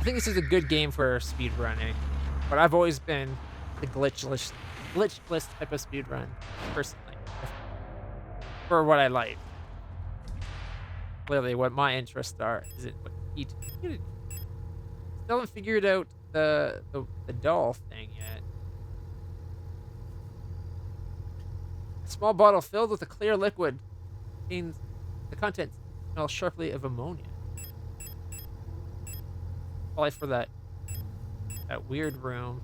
I think this is a good game for speed running, but I've always been the glitchless type of speed run, personally, for what I like. Clearly, what my interests are isn't what you need. Still haven't figured out the doll thing yet. A small bottle filled with a clear liquid contains the contents smell sharply of ammonia. Probably for that weird room.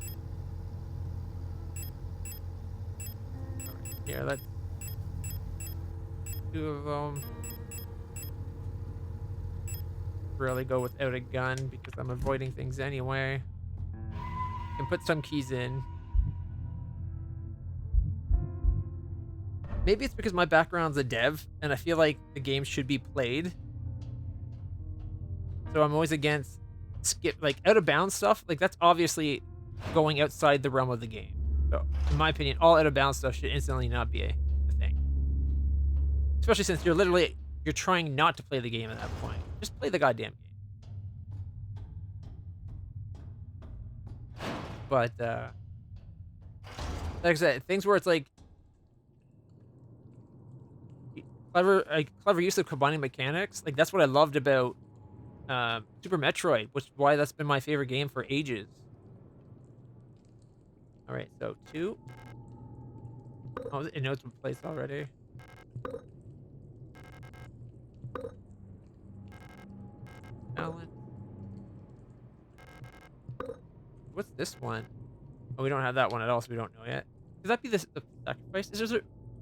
Right, here, that's 2 of them. Really go without a gun because I'm avoiding things anyway. Can put some keys in. Maybe it's because my background's a dev and I feel like the game should be played. So I'm always against out of bounds stuff. Like, that's obviously going outside the realm of the game. So in my opinion, all out of bounds stuff should instantly not be a thing. Especially since you're trying not to play the game at that point. Just play the goddamn game. But like I said, things where it's like clever use of combining mechanics. Like, that's what I loved about Super Metroid, which is why that's been my favorite game for ages. All right, so 2. Oh, it knows what place already. Alan. What's this one? Oh, we don't have that one at all, so we don't know yet. Could that be the sacrifice?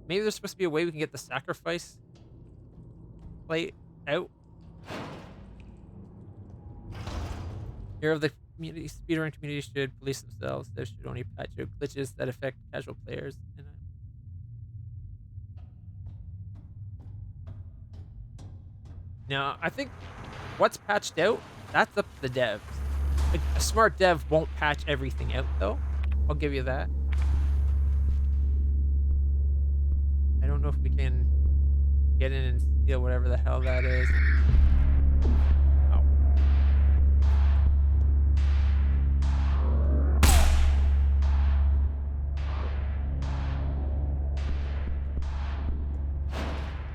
Maybe there's supposed to be a way we can get the sacrifice plate out? Here of the community, speedrun community should police themselves. There should only patch out glitches that affect casual players. And now, I think what's patched out, that's up to the devs. Like, a smart dev won't patch everything out, though. I'll give you that. I don't know if we can get in and steal whatever the hell that is. Oh.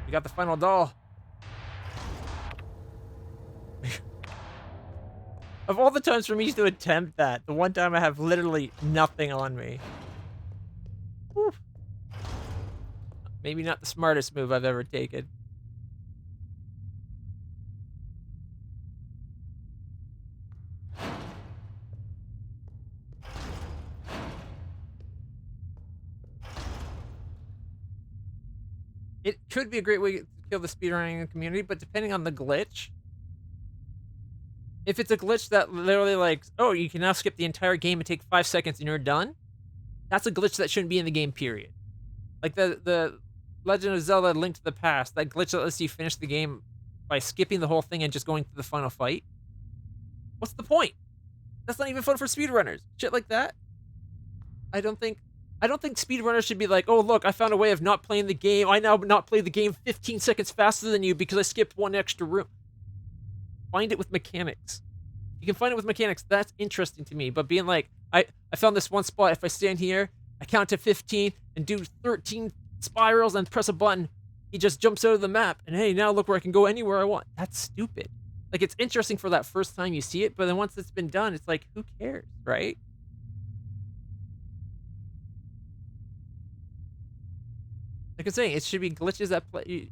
We got the final doll. Of all the times for me to attempt that, the one time I have literally nothing on me. Whew. Maybe not the smartest move I've ever taken. It could be a great way to kill the speedrunning community, but depending on the glitch, if it's a glitch that literally, like, oh, you can now skip the entire game and take 5 seconds and you're done, that's a glitch that shouldn't be in the game, period. Like the Legend of Zelda Link to the Past, that glitch that lets you finish the game by skipping the whole thing and just going to the final fight. What's the point? That's not even fun for speedrunners. Shit like that. I don't think speedrunners should be like, oh, look, I found a way of not playing the game. I now not play the game 15 seconds faster than you because I skipped one extra room. Find it with mechanics. You can find it with mechanics. That's interesting to me. But being like, I found this one spot. If I stand here, I count to 15 and do 13 spirals and press a button, he just jumps out of the map. And hey, now look where I can go anywhere I want. That's stupid. Like, it's interesting for that first time you see it, but then once it's been done, it's like, who cares, right? Like I'm saying, it should be glitches that play. It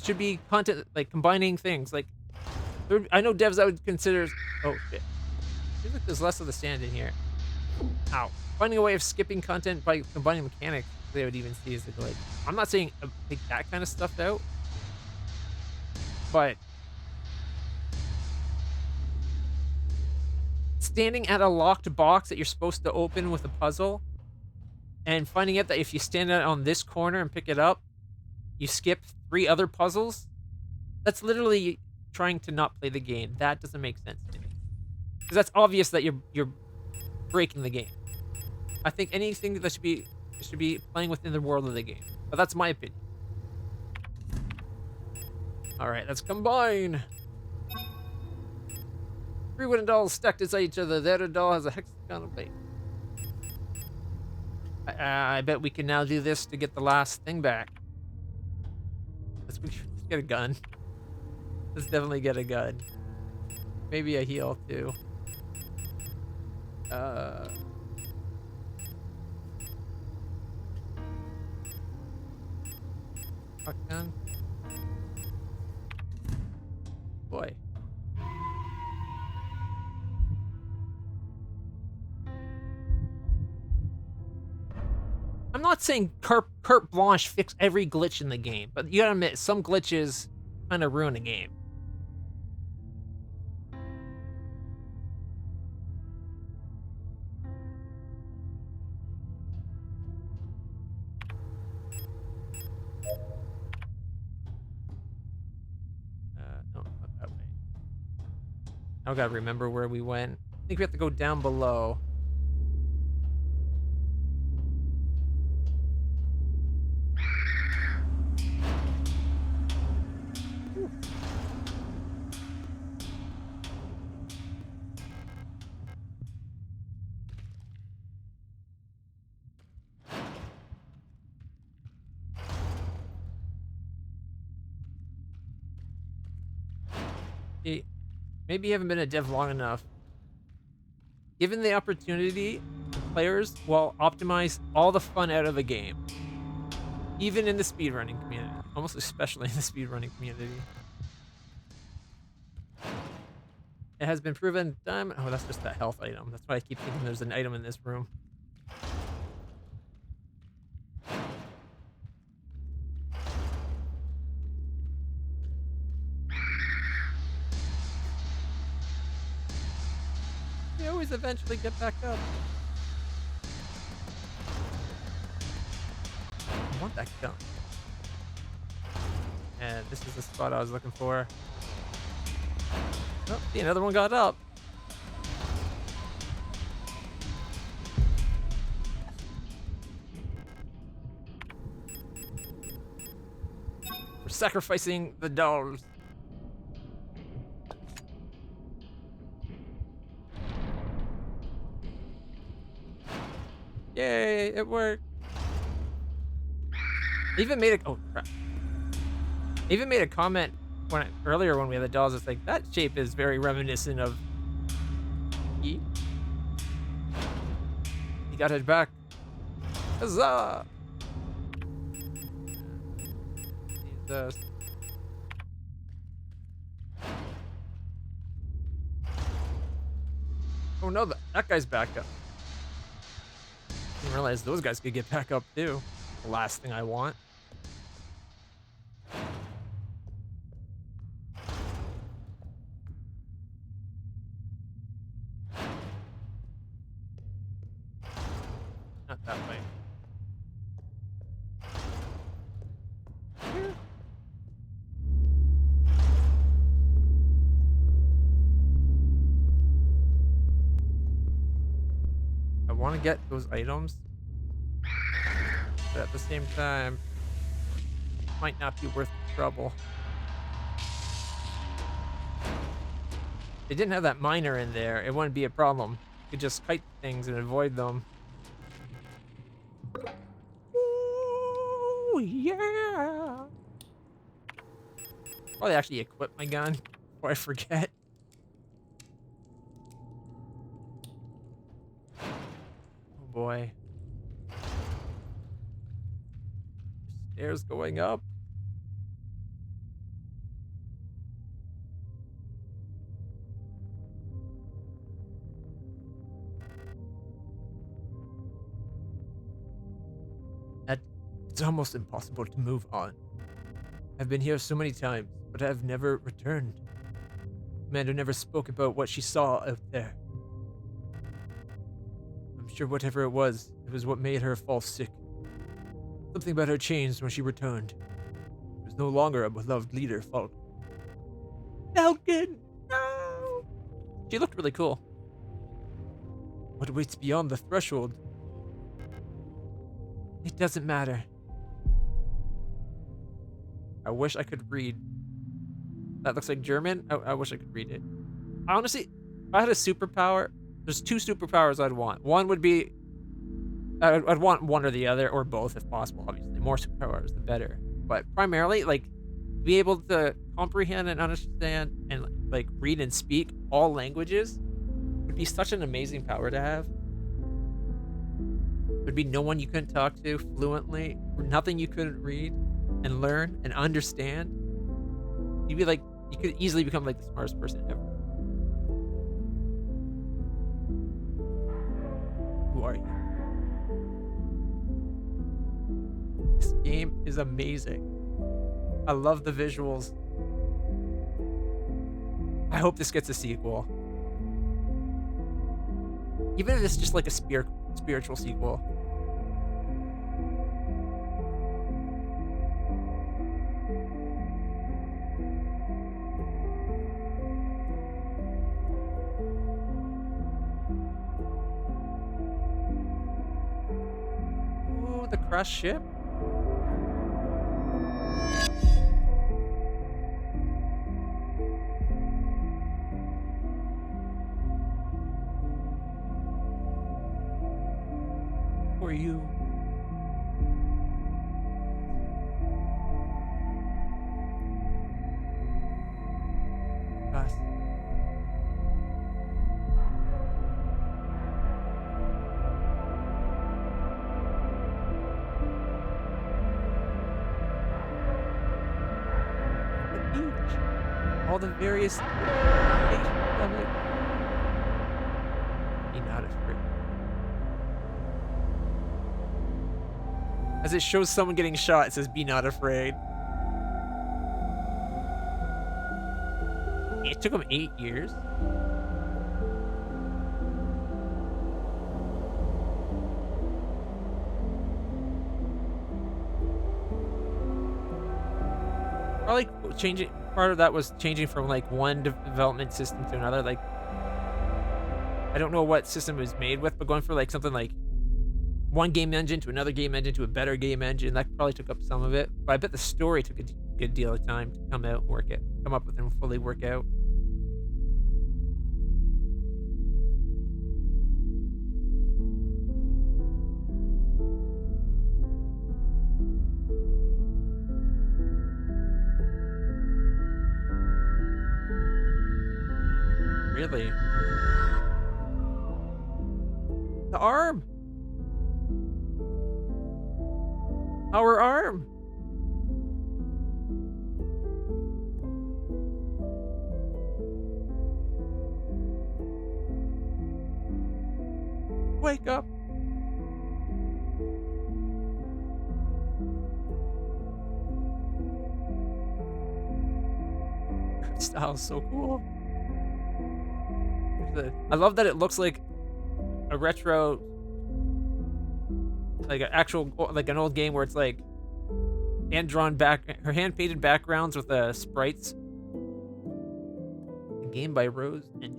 should be content, like combining things. Like, I know devs that would consider. Oh shit! Feels like there's less of the sand in here. Ow! Finding a way of skipping content by combining mechanics, they would even see as a glitch. I'm not saying take that kind of stuff out, but standing at a locked box that you're supposed to open with a puzzle, and finding out that if you stand out on this corner and pick it up, you skip 3 other puzzles. That's literally trying to not play the game. That doesn't make sense to me. Because that's obvious that you're breaking the game. I think anything that should be playing within the world of the game. But that's my opinion. Alright, let's combine. 3 wooden dolls stacked inside each other. The other doll has a hexagonal base. I bet we can now do this to get the last thing back. Let's get a gun. Let's definitely get a gun. Maybe a heal too. Shotgun. Boy. I'm not saying carte blanche fix every glitch in the game, but you gotta admit, some glitches kind of ruin a game. No, not that way. Now I gotta remember where we went. I think we have to go down below. Maybe you haven't been a dev long enough. Given the opportunity, players will optimize all the fun out of a game. Even in the speedrunning community. Almost especially in the speedrunning community. It has been proven time. Oh, that's just that health item. That's why I keep thinking there's an item in this room. You always eventually get back up. I want that gun. And this is the spot I was looking for. Oh, see, another one got up. We're sacrificing the dolls. Yay, it worked. I even made a oh crap. I even made a comment earlier when we had the dolls. It's like that shape is very reminiscent of He got it back. Huzzah! Jesus. Oh no, that guy's back up. Didn't realize those guys could get back up too. The last thing I want. Not that way. Here. I want to get those items, but at the same time, might not be worth the trouble. If they didn't have that miner in there, it wouldn't be a problem. You could just kite things and avoid them. Ooh, yeah! Probably actually equip my gun before I forget. Oh boy. Stairs going up. It's almost impossible to move on. I've been here so many times, but I've never returned. Amanda never spoke about what she saw out there. I'm sure whatever it was what made her fall sick. Something about her changed when she returned. It was no longer a beloved leader, Falcon. Falcon! No! She looked really cool. What waits beyond the threshold? It doesn't matter. I wish I could read. That looks like German. I wish I could read it. Honestly, If I had a superpower, there's two superpowers I'd want. One would be I'd want one or the other, or both if possible. Obviously, more superpowers the better. But primarily, like, be able to comprehend and understand and like read and speak all languages would be such an amazing power to have. There'd be no one you couldn't talk to fluently, nothing you couldn't read and learn and understand. You'd be like, you could easily become like the smartest person ever. Who are you? This game is amazing. I love the visuals. I hope this gets a sequel. Even if it's just like a spiritual sequel. Ooh, the crushed ship. For you. Us. The beach. All the various variations of it. Be not afraid. As it shows someone getting shot, it says, "Be not afraid." It took him 8 years. Probably changing. Part of that was changing from like one development system to another. Like, I don't know what system it was made with, but going for like something like one game engine to another game engine to a better game engine, that probably took up some of it. But I bet the story took a good deal of time to come out and come up with and fully work out. Really? The arm! Our arm! Wake up! Art style's so cool. I love that it looks like a retro, like an actual, like an old game where it's like hand-drawn or hand-painted backgrounds with sprites. A game by Rose Engine.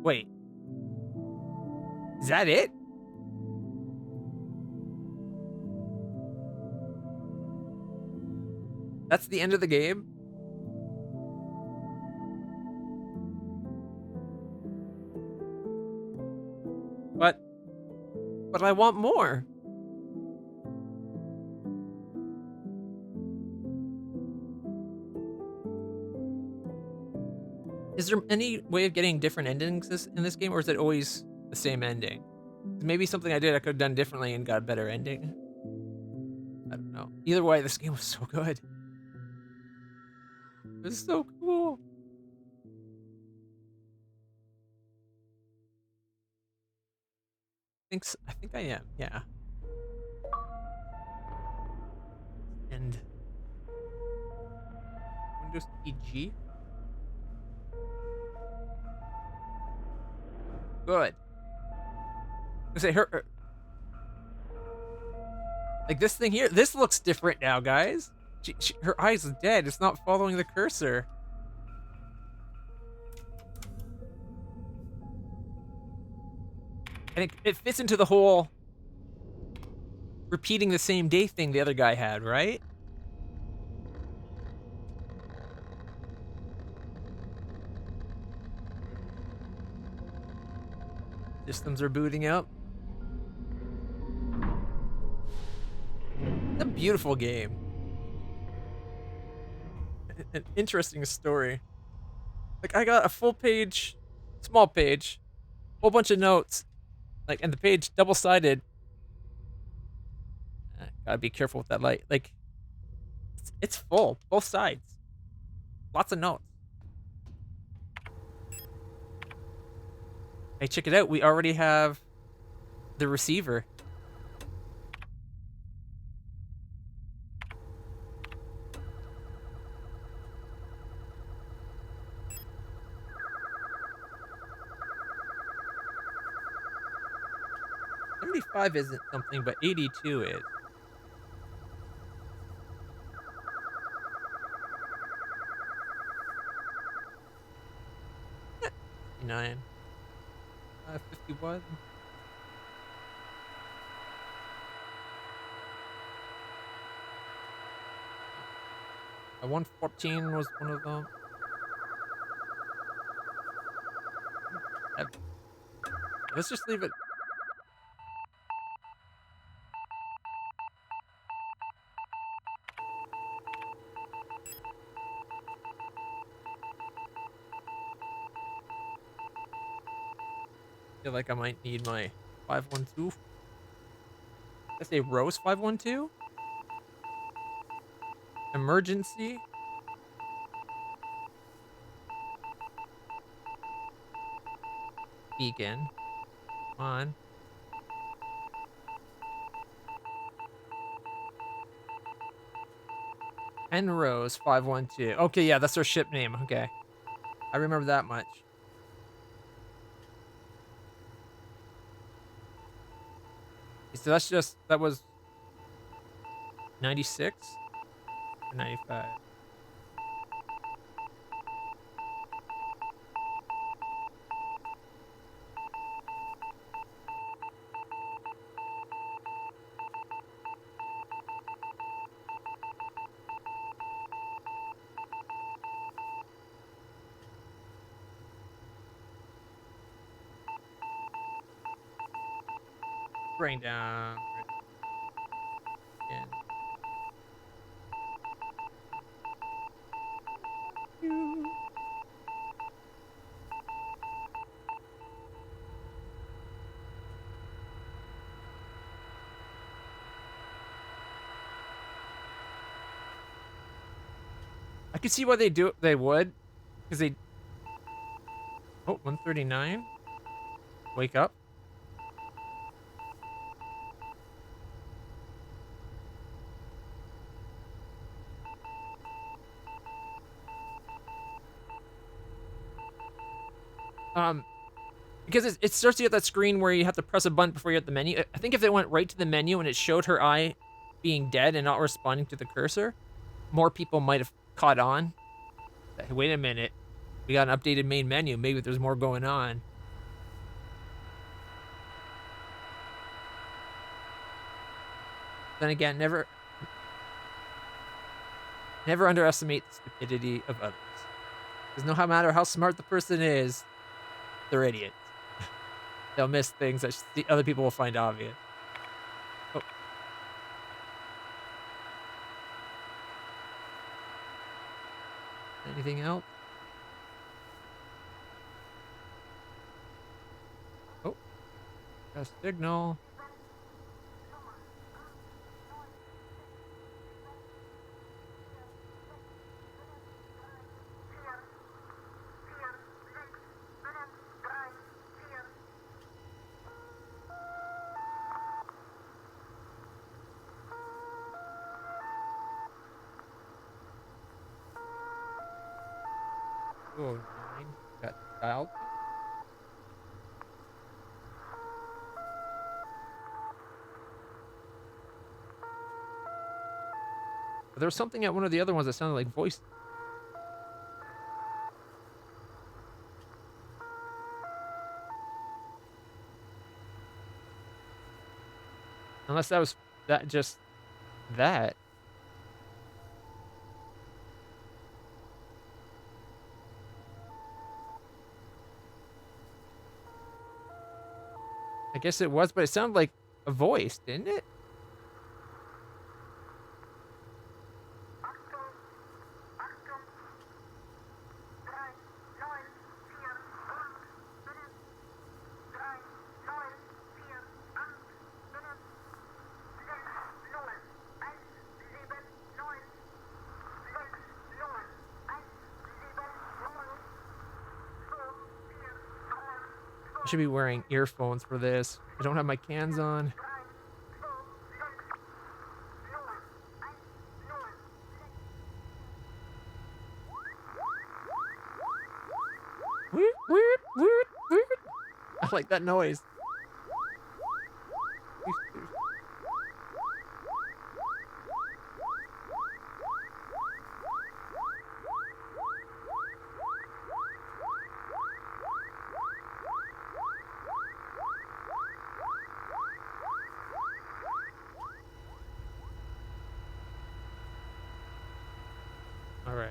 Wait. Is that it? That's the end of the game? But I want more. Is there any way of getting different endings in this game, or is it always the same ending? Maybe something I did I could have done differently and got a better ending. I don't know. Either way, this game was so good. It was so cool. I think I am, yeah. And Windows EG. Good. I say her like this thing here. This looks different now, guys. Her eyes are dead. It's not following the cursor. And it fits into the whole repeating the same day thing the other guy had, right? Systems are booting up. It's a beautiful game. An interesting story. Like, I got a full page, small page, whole bunch of notes, like, and the page double-sided. Gotta be careful with that light. Like, it's full, both sides. Lots of notes. Hey, check it out. We already have the receiver. $75 isn't something, but 82 is. $59. 51. A 114 was one of them. Let's just leave it. Feel like I might need my 512. Did I say Rose 512? Emergency. Beacon. Come on. Rose 512. Okay, yeah, that's their ship name. Okay. I remember that much. So that's just, that was 96 or 95. Bring down. Again. I could see why they do it. They would, because they. Oh, 139. Wake up. Because it starts to get that screen where you have to press a button before you're at the menu. I think if they went right to the menu and it showed her eye being dead and not responding to the cursor, more people might have caught on. Hey, wait a minute. We got an updated main menu. Maybe there's more going on. Then again, never underestimate the stupidity of others. Because no matter how smart the person is, they're idiots. They'll miss things that the other people will find obvious. Oh. Anything else? Oh. Got a signal. Oh, 9. Got dialed. But there was something at one of the other ones that sounded like voice. Unless that was just that. I guess it was, but it sounded like a voice, didn't it? I should be wearing earphones for this. I don't have my cans on. I like that noise. All right.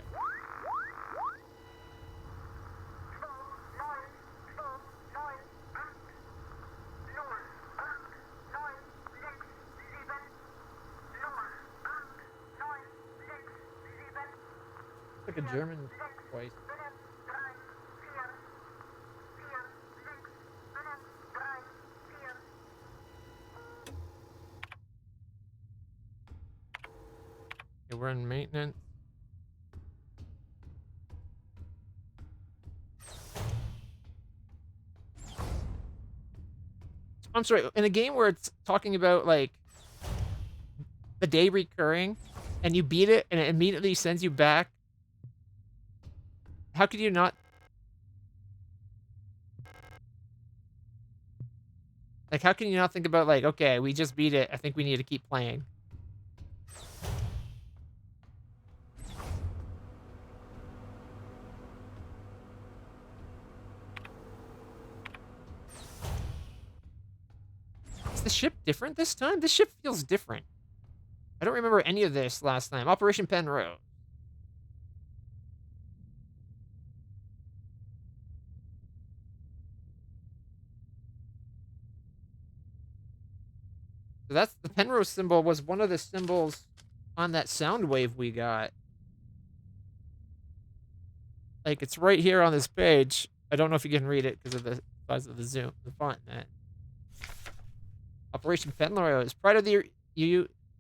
Like a German voice. Okay, we're in maintenance. I'm sorry, in a game where it's talking about like the day recurring and you beat it and it immediately sends you back, how could you not? Like, how can you not think about like, okay, we just beat it. I think we need to keep playing. Is the ship different this time? This ship feels different. I don't remember any of this last time. Operation Penrose. So that's the Penrose symbol was one of the symbols on that sound wave we got. Like, it's right here on this page. I don't know if you can read it because of the size of the zoom, the font in that. Operation Penrose, pride of the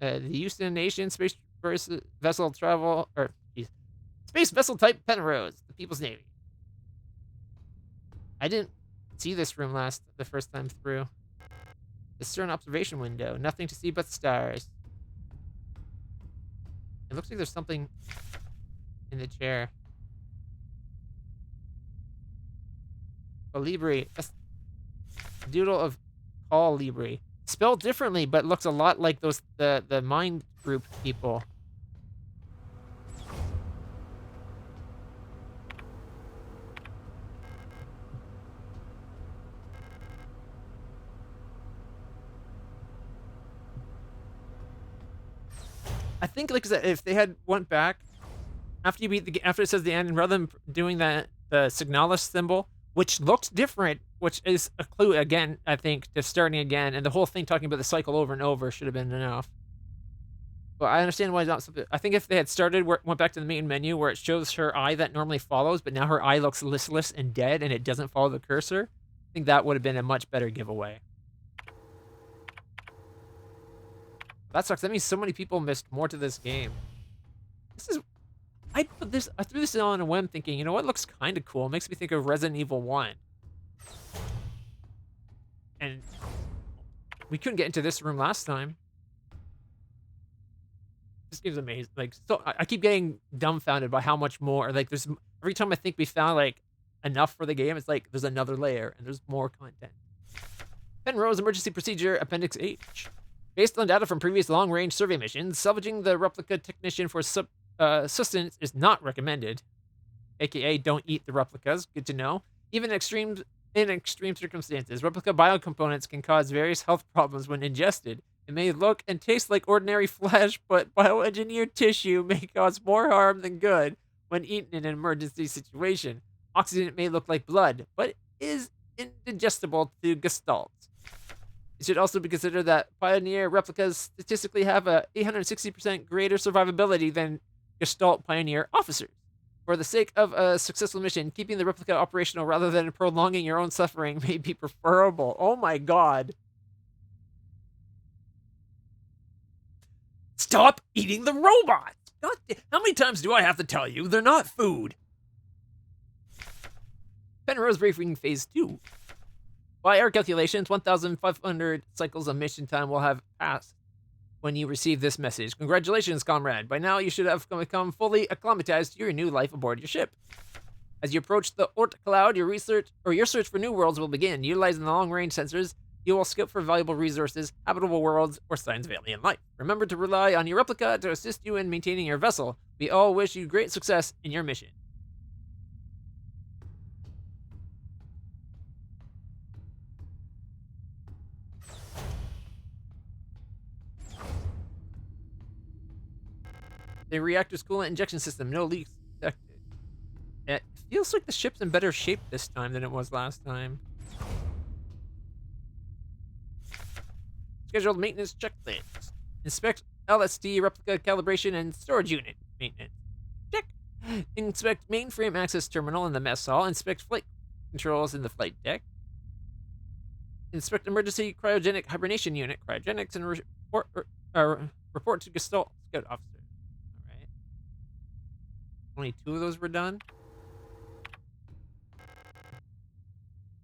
Houston Nation space vessel travel, or geez, space vessel type Penrose, the People's Navy. I didn't see this room the first time through. The stern observation window, nothing to see but stars. It looks like there's something in the chair. Colibri, doodle of call Libri. Spelled differently, but looks a lot like those the mind group people. I think like if they had went back after you beat after it says the end, and rather than doing the Signalis symbol, which looked different, which is a clue again, I think, to starting again, and the whole thing talking about the cycle over and over should have been enough. But I understand why it's not something. I think if they had started, went back to the main menu where it shows her eye that normally follows, but now her eye looks listless and dead, and it doesn't follow the cursor, I think that would have been a much better giveaway. That sucks. That means so many people missed more to this game. This is. I threw this on a whim thinking, you know what looks kind of cool? It makes me think of Resident Evil 1. And we couldn't get into this room last time. This game's amazing. Like, so I keep getting dumbfounded by how much more. Like, there's every time I think we found like enough for the game, it's like there's another layer and there's more content. Penrose Emergency Procedure Appendix H. Based on data from previous long-range survey missions, salvaging the replica technician for sustenance is not recommended. AKA, don't eat the replicas. Good to know. Even in extreme circumstances, replica biocomponents can cause various health problems when ingested. It may look and taste like ordinary flesh, but bioengineered tissue may cause more harm than good when eaten in an emergency situation. Oxygen may look like blood, but is indigestible to Gestalt. It should also be considered that Pioneer replicas statistically have a 860% greater survivability than Gestalt Pioneer officers. For the sake of a successful mission, keeping the replica operational rather than prolonging your own suffering may be preferable. Oh my god. Stop eating the robots! God, how many times do I have to tell you they're not food? Penrose Briefing Phase 2. By our calculations, 1,500 cycles of mission time will have passed when you receive this message. Congratulations, comrade. By now, you should have become fully acclimatized to your new life aboard your ship. As you approach the Oort Cloud, your search for new worlds will begin. Utilizing the long-range sensors, you will scout for valuable resources, habitable worlds, or signs of alien life. Remember to rely on your replica to assist you in maintaining your vessel. We all wish you great success in your mission. The reactor's coolant injection system, no leaks detected. It feels like the ship's in better shape this time than it was last time. Scheduled maintenance checklist. Inspect LSD replica calibration and storage unit maintenance. Check. Inspect mainframe access terminal in the mess hall. Inspect flight controls in the flight deck. Inspect emergency cryogenic hibernation unit. Cryogenics and report to Gestalt Scout Officer. Alright. Only 2 of those were done.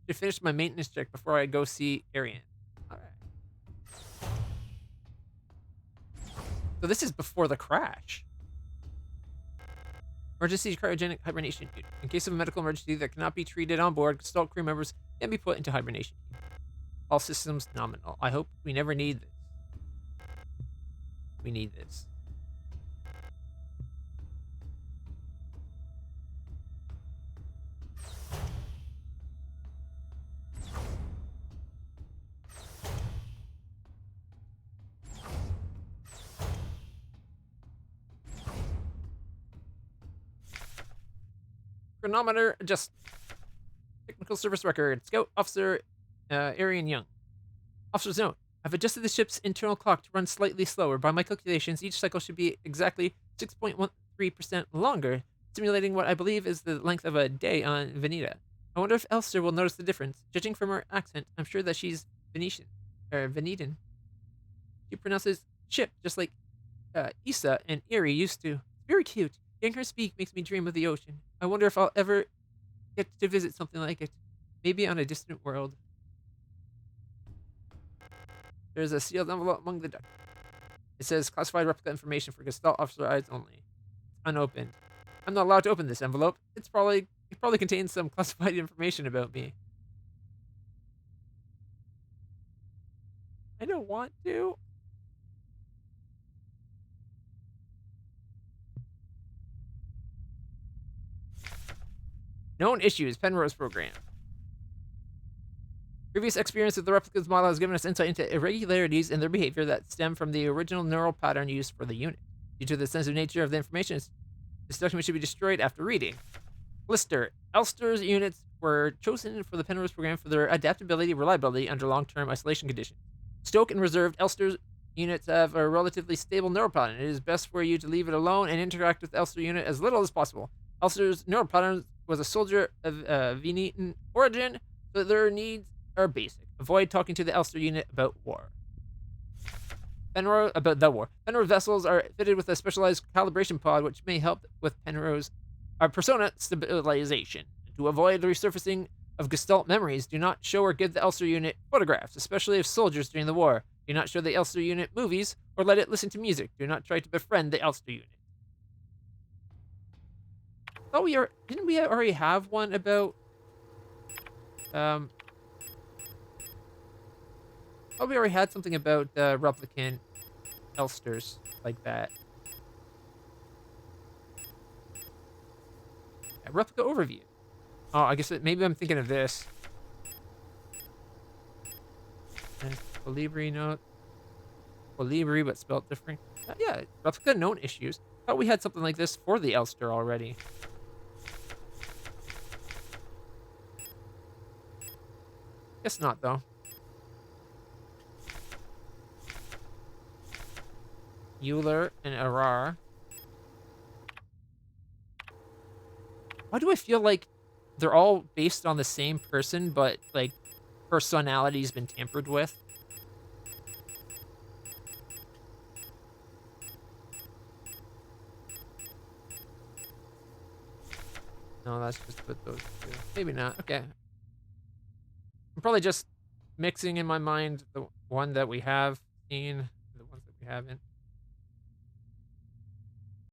Should finish my maintenance check before I go see Arian. Alright. So this is before the crash. Emergency cryogenic hibernation unit. In case of a medical emergency that cannot be treated on board, Gestalt crew members can be put into hibernation. All systems nominal. I hope we never need this. We need this. Chronometer adjust. Technical service record. Scout Officer Arian Young. Officer's note. I've adjusted the ship's internal clock to run slightly slower. By my calculations, each cycle should be exactly 6.13% longer, simulating what I believe is the length of a day on Veneta. I wonder if Elster will notice the difference. Judging from her accent, I'm sure that she's Venetian. Or Venetian. She pronounces ship just like Issa and Erie used to. Very cute. Hearing her speak makes me dream of the ocean. I wonder if I'll ever get to visit something like it. Maybe on a distant world. There's a sealed envelope among the ducks. It says classified replica information for Gestalt officer eyes only. It's unopened. I'm not allowed to open this envelope. It probably contains some classified information about me. I don't want to. Known issues, Penrose program. Previous experience with the replica's model has given us insight into irregularities in their behavior that stem from the original neural pattern used for the unit. Due to the sensitive nature of the information, this document should be destroyed after reading. Lister. Elster's units were chosen for the Penrose program for their adaptability and reliability under long-term isolation conditions. Stoke and reserved Elster's units have a relatively stable neural pattern. It is best for you to leave it alone and interact with the Elster unit as little as possible. Elster's neural pattern was a soldier of Venetian origin, so their needs are basic. Avoid talking to the Elster unit about war. About the war. Penrose vessels are fitted with a specialized calibration pod, which may help with Penrose persona stabilization. To avoid the resurfacing of Gestalt memories, do not show or give the Elster unit photographs, especially of soldiers during the war. Do not show the Elster unit movies or let it listen to music. Do not try to befriend the Elster unit. Oh, didn't we already have one about Oh, we already had something about replicant Elsters like that. Yeah, replica overview. Oh, I guess maybe I'm thinking of this. And Colibri note. Colibri, but spelled different. Yeah, replica known issues. Thought we had something like this for the Elster already. Guess not, though. Euler and Arar. Why do I feel like they're all based on the same person, but like personality's been tampered with? No, that's just with those two. Maybe not. Okay. I'm probably just mixing in my mind the one that we have seen, the ones that we haven't.